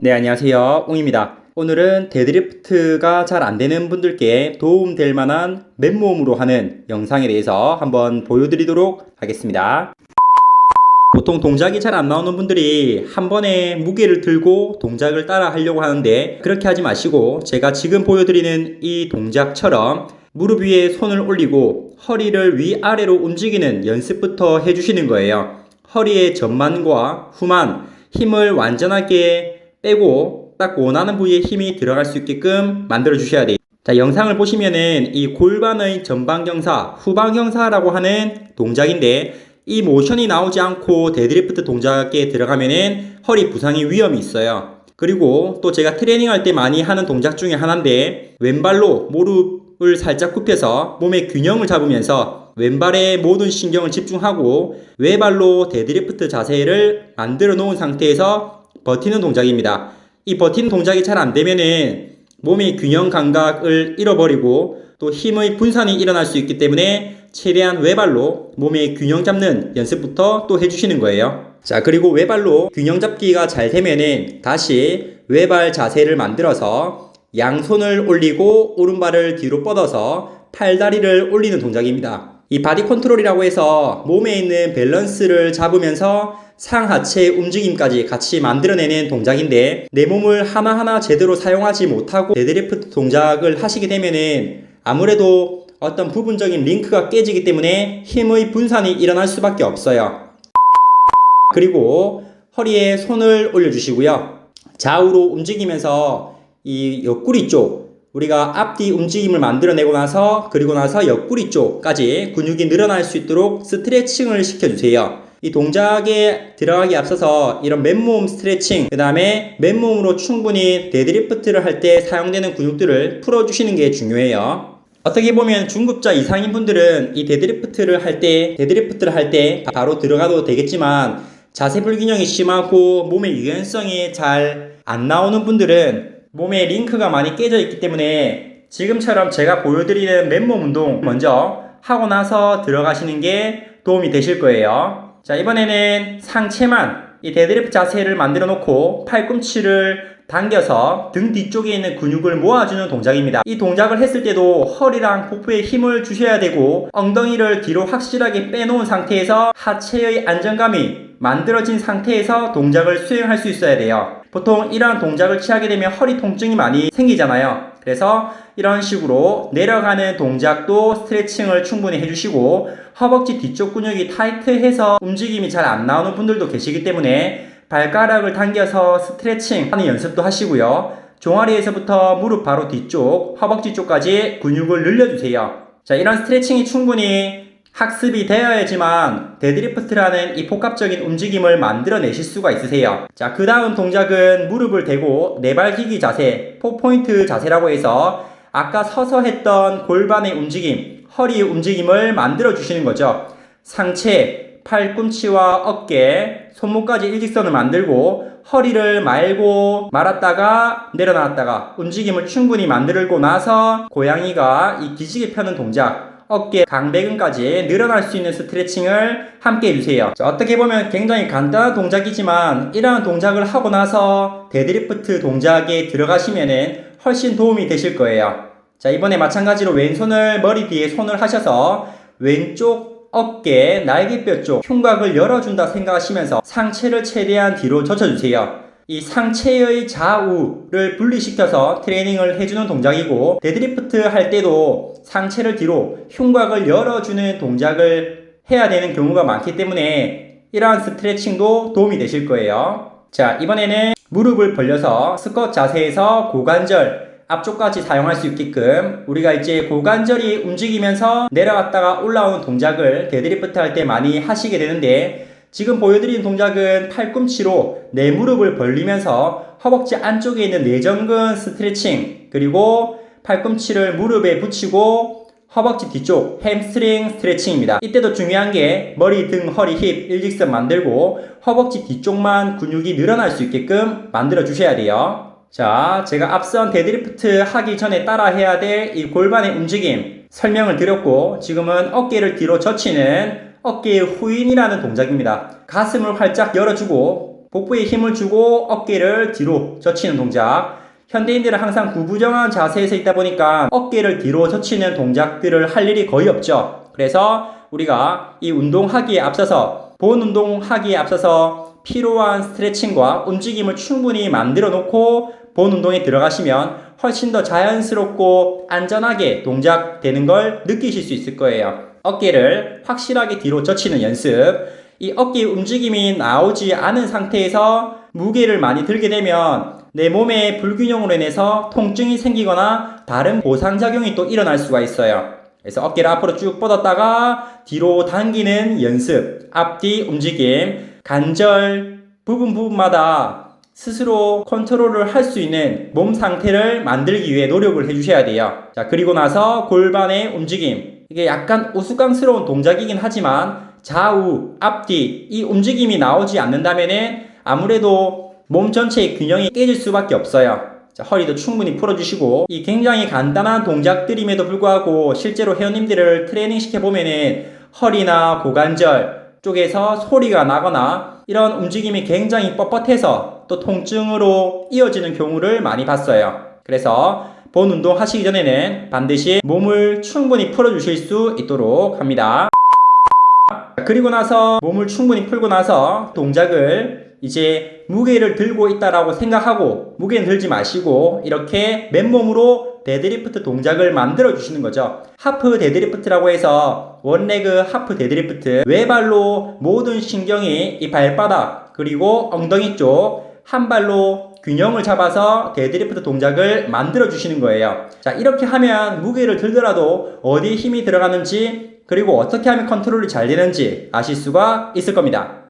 네, 안녕하세요. 웅입니다. 오늘은 데드리프트가 잘 안되는 분들께 도움될 만한 맨몸으로 하는 영상에 대해서 한번 보여드리도록 하겠습니다. 보통 동작이 잘 안 나오는 분들이 한 번에 무게를 들고 동작을 따라 하려고 하는데, 그렇게 하지 마시고 제가 지금 보여드리는 이 동작처럼 무릎 위에 손을 올리고 허리를 위아래로 움직이는 연습부터 해주시는 거예요. 허리의 전만과 후만 힘을 완전하게 빼고 딱 원하는 부위에 힘이 들어갈 수 있게끔 만들어 주셔야 돼요. 자, 영상을 보시면은 이 골반의 전방경사, 후방경사라고 하는 동작인데, 이 모션이 나오지 않고 데드리프트 동작에 들어가면은 허리 부상의 위험이 있어요. 그리고 또 제가 트레이닝할 때 많이 하는 동작 중에 하나인데, 왼발로 무릎을 살짝 굽혀서 몸의 균형을 잡으면서 왼발에 모든 신경을 집중하고 외발로 데드리프트 자세를 만들어 놓은 상태에서 버티는 동작입니다. 이 버티는 동작이 잘 안되면은 몸의 균형 감각을 잃어버리고 또 힘의 분산이 일어날 수 있기 때문에 최대한 외발로 몸의 균형 잡는 연습부터 또 해주시는 거예요. 자, 그리고 외발로 균형 잡기가 잘 되면은 다시 외발 자세를 만들어서 양손을 올리고 오른발을 뒤로 뻗어서 팔다리를 올리는 동작입니다. 이 바디 컨트롤이라고 해서 몸에 있는 밸런스를 잡으면서 상하체 움직임까지 같이 만들어내는 동작인데, 내 몸을 하나하나 제대로 사용하지 못하고 데드리프트 동작을 하시게 되면은 아무래도 어떤 부분적인 링크가 깨지기 때문에 힘의 분산이 일어날 수밖에 없어요. 그리고 허리에 손을 올려주시고요. 좌우로 움직이면서 이 옆구리 쪽, 우리가 앞뒤 움직임을 만들어내고 나서, 그리고 나서 옆구리 쪽까지 근육이 늘어날 수 있도록 스트레칭을 시켜주세요. 이 동작에 들어가기 앞서서 이런 맨몸 스트레칭, 그 다음에 맨몸으로 충분히 데드리프트를 할 때 사용되는 근육들을 풀어주시는 게 중요해요. 어떻게 보면 중급자 이상인 분들은 이 데드리프트를 할 때 바로 들어가도 되겠지만, 자세 불균형이 심하고 몸의 유연성이 잘 안 나오는 분들은 몸에 링크가 많이 깨져 있기 때문에 지금처럼 제가 보여드리는 맨몸 운동 먼저 하고 나서 들어가시는 게 도움이 되실 거예요. 자, 이번에는 상체만 이 데드리프트 자세를 만들어 놓고 팔꿈치를 당겨서 등 뒤쪽에 있는 근육을 모아주는 동작입니다. 이 동작을 했을 때도 허리랑 복부에 힘을 주셔야 되고, 엉덩이를 뒤로 확실하게 빼놓은 상태에서 하체의 안정감이 만들어진 상태에서 동작을 수행할 수 있어야 돼요. 보통 이러한 동작을 취하게 되면 허리 통증이 많이 생기잖아요. 그래서 이런 식으로 내려가는 동작도 스트레칭을 충분히 해주시고, 허벅지 뒤쪽 근육이 타이트해서 움직임이 잘 안 나오는 분들도 계시기 때문에 발가락을 당겨서 스트레칭 하는 연습도 하시고요. 종아리에서부터 무릎 바로 뒤쪽, 허벅지 쪽까지 근육을 늘려주세요. 자, 이런 스트레칭이 충분히 학습이 되어야지만 데드리프트라는 이 복합적인 움직임을 만들어내실 수가 있으세요. 자, 그 다음 동작은 무릎을 대고 네발기기 자세, 4포인트 자세라고 해서 아까 서서 했던 골반의 움직임, 허리의 움직임을 만들어 주시는 거죠. 상체, 팔꿈치와 어깨, 손목까지 일직선을 만들고 허리를 말고 말았다가 내려놨다가 움직임을 충분히 만들고 나서 고양이가 이 기지개 펴는 동작, 어깨, 강배근까지 늘어날 수 있는 스트레칭을 함께 해주세요. 자, 어떻게 보면 굉장히 간단한 동작이지만 이러한 동작을 하고 나서 데드리프트 동작에 들어가시면은 훨씬 도움이 되실 거예요. 자, 이번에 마찬가지로 왼손을 머리 뒤에 손을 하셔서 왼쪽 어깨, 날개뼈 쪽 흉곽을 열어준다 생각하시면서 상체를 최대한 뒤로 젖혀주세요. 이 상체의 좌우를 분리시켜서 트레이닝을 해주는 동작이고, 데드리프트 할 때도 상체를 뒤로 흉곽을 열어주는 동작을 해야 되는 경우가 많기 때문에 이러한 스트레칭도 도움이 되실 거예요. 자, 이번에는 무릎을 벌려서 스쿼트 자세에서 고관절 앞쪽까지 사용할 수 있게끔 우리가 이제 고관절이 움직이면서 내려갔다가 올라오는 동작을 데드리프트 할 때 많이 하시게 되는데, 지금 보여드리는 동작은 팔꿈치로 내 무릎을 벌리면서 허벅지 안쪽에 있는 내전근 스트레칭, 그리고 팔꿈치를 무릎에 붙이고 허벅지 뒤쪽 햄스트링 스트레칭입니다. 이때도 중요한 게 머리, 등, 허리, 힙 일직선 만들고 허벅지 뒤쪽만 근육이 늘어날 수 있게끔 만들어 주셔야 돼요. 자, 제가 앞선 데드리프트 하기 전에 따라 해야 될 이 골반의 움직임 설명을 드렸고, 지금은 어깨를 뒤로 젖히는 어깨의 후인이라는 동작입니다. 가슴을 활짝 열어주고 복부에 힘을 주고 어깨를 뒤로 젖히는 동작. 현대인들은 항상 구부정한 자세에서 있다 보니까 어깨를 뒤로 젖히는 동작들을 할 일이 거의 없죠. 그래서 우리가 이 운동하기에 앞서서, 본 운동하기에 앞서서 필요한 스트레칭과 움직임을 충분히 만들어 놓고 본 운동에 들어가시면 훨씬 더 자연스럽고 안전하게 동작되는 걸 느끼실 수 있을 거예요. 어깨를 확실하게 뒤로 젖히는 연습. 이 어깨 움직임이 나오지 않은 상태에서 무게를 많이 들게 되면 내 몸의 불균형으로 인해서 통증이 생기거나 다른 보상작용이 또 일어날 수가 있어요. 그래서 어깨를 앞으로 쭉 뻗었다가 뒤로 당기는 연습, 앞뒤 움직임, 관절 부분마다 스스로 컨트롤을 할 수 있는 몸 상태를 만들기 위해 노력을 해주셔야 돼요. 자, 그리고 나서 골반의 움직임. 이게 약간 우스꽝스러운 동작이긴 하지만 좌우, 앞뒤 이 움직임이 나오지 않는다면은 아무래도 몸 전체의 균형이 깨질 수밖에 없어요. 자, 허리도 충분히 풀어주시고, 이 굉장히 간단한 동작들임에도 불구하고 실제로 회원님들을 트레이닝 시켜보면은 허리나 고관절 쪽에서 소리가 나거나 이런 움직임이 굉장히 뻣뻣해서 또 통증으로 이어지는 경우를 많이 봤어요. 그래서 본 운동 하시기 전에는 반드시 몸을 충분히 풀어주실 수 있도록 합니다. 그리고 나서 몸을 충분히 풀고 나서 동작을 이제 무게를 들고 있다라고 생각하고 무게는 들지 마시고 이렇게 맨몸으로 데드리프트 동작을 만들어 주시는 거죠. 하프 데드리프트라고 해서 원레그 하프 데드리프트, 외발로 모든 신경이 이 발바닥 그리고 엉덩이 쪽 한 발로 균형을 잡아서 데드리프트 동작을 만들어 주시는 거예요. 자, 이렇게 하면 무게를 들더라도 어디에 힘이 들어가는지 그리고 어떻게 하면 컨트롤이 잘 되는지 아실 수가 있을 겁니다.